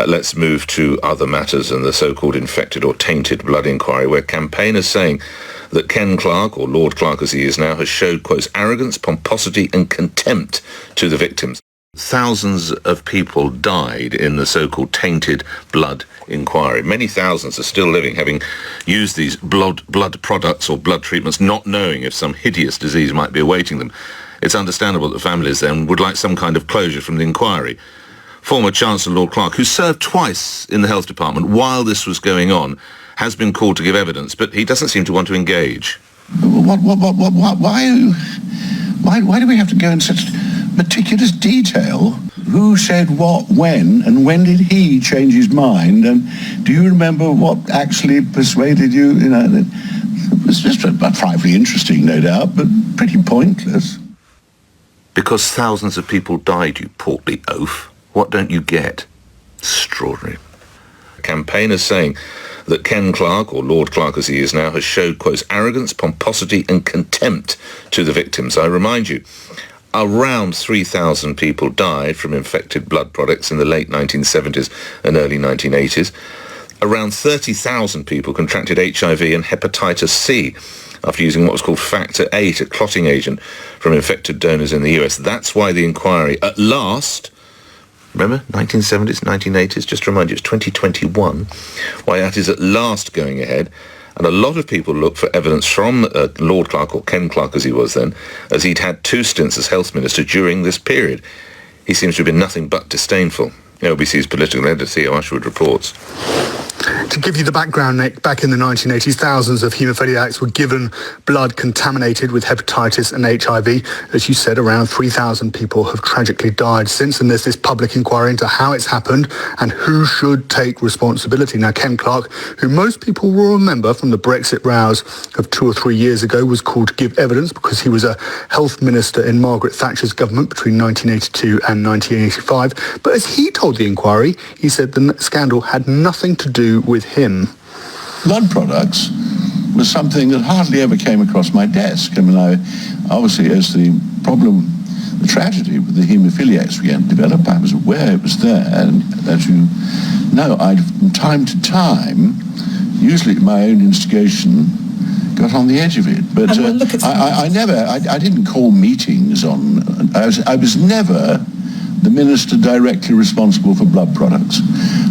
Let's move to other matters and the so-called infected or tainted blood inquiry, where campaigners saying that Ken Clarke, or Lord Clarke as he is now, has showed, quotes, arrogance, pomposity and contempt to the victims. Thousands of people died in the so-called tainted blood inquiry. Many thousands are still living, having used these blood products or blood treatments, not knowing if some hideous disease might be awaiting them. It's understandable that families then would like some kind of closure from the inquiry. Former Chancellor Lord Clarke, who served twice in the Health Department while this was going on, has been called to give evidence, but he doesn't seem to want to engage. Why do we have to go in such meticulous detail? Who said what when, and when did he change his mind? And do you remember what actually persuaded you? You know, it was just frightfully interesting, no doubt, but pretty pointless. Because thousands of people died, you portly oaf. What don't you get? Extraordinary. Campaigners saying that Ken Clarke, or Lord Clarke as he is now, has showed, quotes, arrogance, pomposity and contempt to the victims. I remind you, around 3,000 people died from infected blood products in the late 1970s and early 1980s. Around 30,000 people contracted HIV and hepatitis C after using what was called Factor VIII, a clotting agent, from infected donors in the US. That's why the inquiry, at last, remember, 1970s, 1980s, just to remind you, it's 2021, why that is at last going ahead. And a lot of people look for evidence from Lord Clarke, or Ken Clarke as he was then, as he'd had 2 stints as health minister during this period. He seems to have been nothing but disdainful. LBC's political editor Theo Usherwood reports. To give you the background, Nick, back in the 1980s, thousands of haemophiliacs were given blood contaminated with hepatitis and HIV. As you said, around 3,000 people have tragically died since, and there's this public inquiry into how it's happened and who should take responsibility. Now, Ken Clarke, who most people will remember from the Brexit rows of 2 or 3 years ago, was called to give evidence because he was a health minister in Margaret Thatcher's government between 1982 and 1985. But as he told the inquiry, he said the scandal had nothing to do with him. Blood products was something that hardly ever came across my desk. I mean, obviously, as the tragedy with the haemophiliacs began to develop, I was aware it was there, and as you know, I, from time to time, usually at my own instigation, got on the edge of it. But I didn't call meetings on. I was never the minister directly responsible for blood products.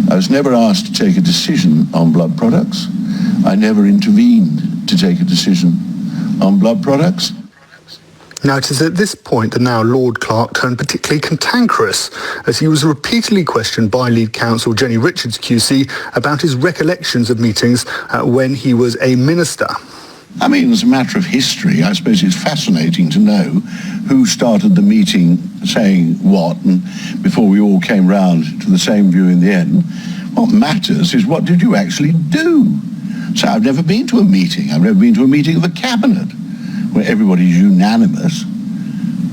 I was never asked to take a decision on blood products. I never intervened to take a decision on blood products. Now, it is at this point that now Lord Clarke turned particularly cantankerous as he was repeatedly questioned by lead counsel Jenny Richards QC about his recollections of meetings when he was a minister. I mean, as a matter of history, I suppose it's fascinating to know who started the meeting saying what, and before we all came round to the same view in the end. What matters is what did you actually do? So I've never been to a meeting. I've never been to a meeting of the cabinet where everybody's unanimous.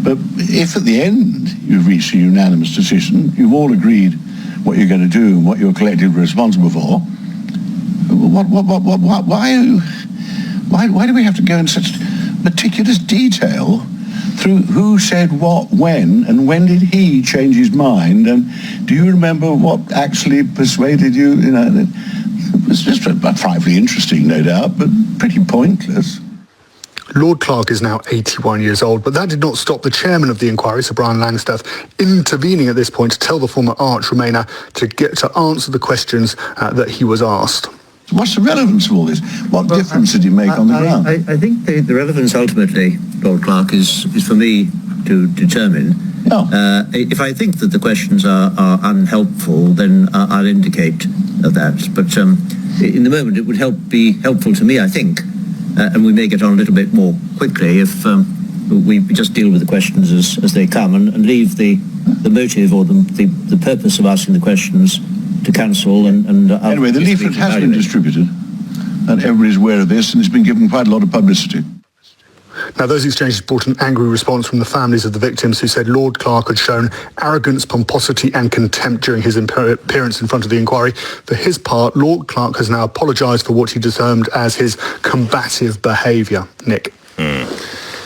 But if at the end you've reached a unanimous decision, you've all agreed what you're going to do and what you're collectively responsible for, why do we have to go in such meticulous detail through who said what when, and when did he change his mind? And do you remember what actually persuaded you? You know, it was just frightfully interesting, no doubt, but pretty pointless. Lord Clarke is now 81 years old, but that did not stop the chairman of the inquiry, Sir Brian Langstaff, intervening at this point to tell the former arch Remainer to answer the questions that he was asked. What's the relevance of all this? What difference did it make on the ground? I think the relevance ultimately, Lord Clarke, is for me to determine. Oh. If I think that the questions are unhelpful, then I'll indicate that. But in the moment, it would be helpful to me, I think, and we may get on a little bit more quickly if we just deal with the questions as they come and leave the motive or the purpose of asking the questions to council and anyway, the leaflet has been distributed and everybody's aware of this, and it's been given quite a lot of publicity. Now, those exchanges brought an angry response from the families of the victims who said Lord Clarke had shown arrogance, pomposity and contempt during his appearance in front of the inquiry. For his part, Lord Clarke has now apologised for what he termed as his combative behaviour. Nick.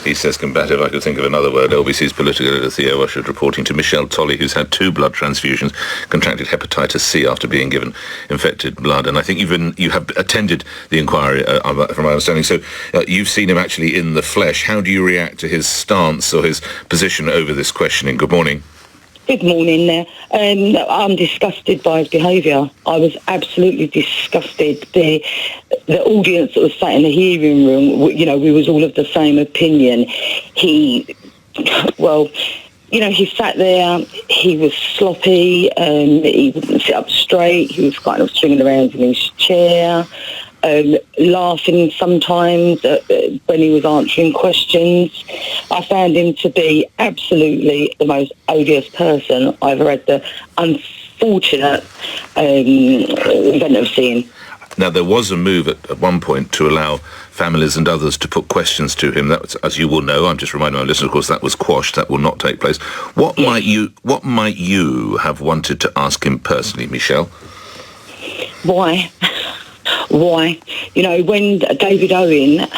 He says combative. I could think of another word. LBC's political editor Theo Usherwood reporting to Michelle Tolley, who's had 2 blood transfusions, contracted hepatitis C after being given infected blood. And I think you have attended the inquiry, from my understanding. So you've seen him actually in the flesh. How do you react to his stance or his position over this questioning? Good morning. Good morning there. I'm disgusted by his behaviour. I was absolutely disgusted. The audience that was sat in the hearing room, we was all of the same opinion. He sat there, he was sloppy, he wouldn't sit up straight, he was kind of swinging around in his chair, laughing sometimes when he was answering questions. I found him to be absolutely the most odious person I've ever had the unfortunate event of seeing. Now, there was a move at one point to allow families and others to put questions to him. That was, as you will know, I'm just reminding my listeners, of course, that was quashed. That will not take place. What might you have wanted to ask him personally, Michelle? Why? When David Owen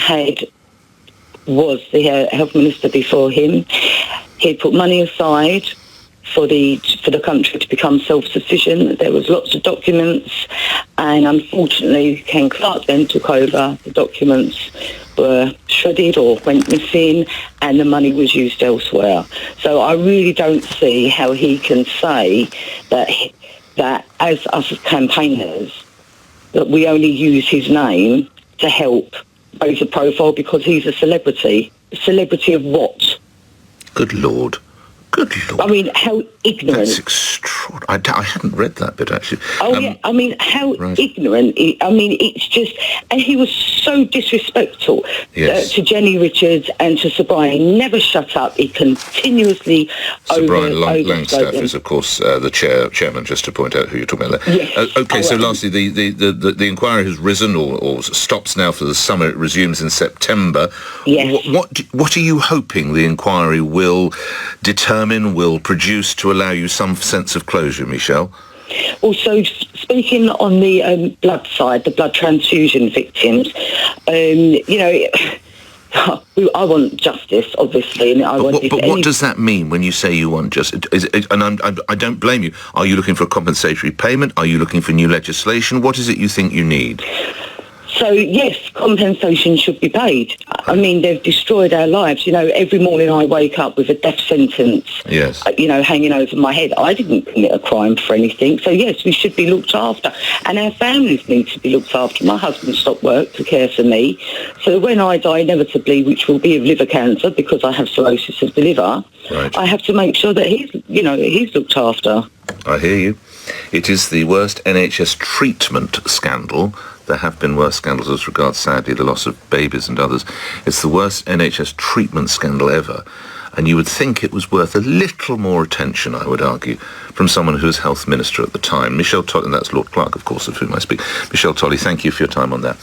was the health minister before him, he put money aside for the country to become self-sufficient. There was lots of documents, and unfortunately Ken Clarke then took over. The documents were shredded or went missing, and the money was used elsewhere. So I really don't see how he can say that as us as campaigners, that we only use his name to help raise a profile because he's a celebrity. A celebrity of what? Good Lord. Good Lord. I mean, how ignorant. That's extraordinary. I hadn't read that bit, actually. I mean, how ignorant. It's just... And he was so disrespectful to Jenny Richards and to Sir Brian. He never shut up. He continuously Sir Brian Langstaff is, of course, the chairman, just to point out who you're talking about there. Yes. So lastly, the inquiry has risen or stops now for the summer. It resumes in September. Yes. What are you hoping the inquiry will determine, will produce to allow you some sense of closure, Michelle? Also, speaking on the blood side, the blood transfusion victims, I want justice, obviously. And what does that mean when you say you want justice? I don't blame you. Are you looking for a compensatory payment? Are you looking for new legislation? What is it you think you need? So, yes, compensation should be paid. I mean, they've destroyed our lives. Every morning I wake up with a death sentence, hanging over my head. I didn't commit a crime for anything. So, yes, we should be looked after. And our families need to be looked after. My husband stopped work to care for me. So when I die inevitably, which will be of liver cancer because I have cirrhosis of the liver, I have to make sure that he's looked after. I hear you. It is the worst NHS treatment scandal. There have been worse scandals as regards, sadly, the loss of babies and others. It's the worst NHS treatment scandal ever. And you would think it was worth a little more attention, I would argue, from someone who was health minister at the time. Michelle Tolley, and that's Lord Clarke, of course, of whom I speak. Michelle Tolley, thank you for your time on that.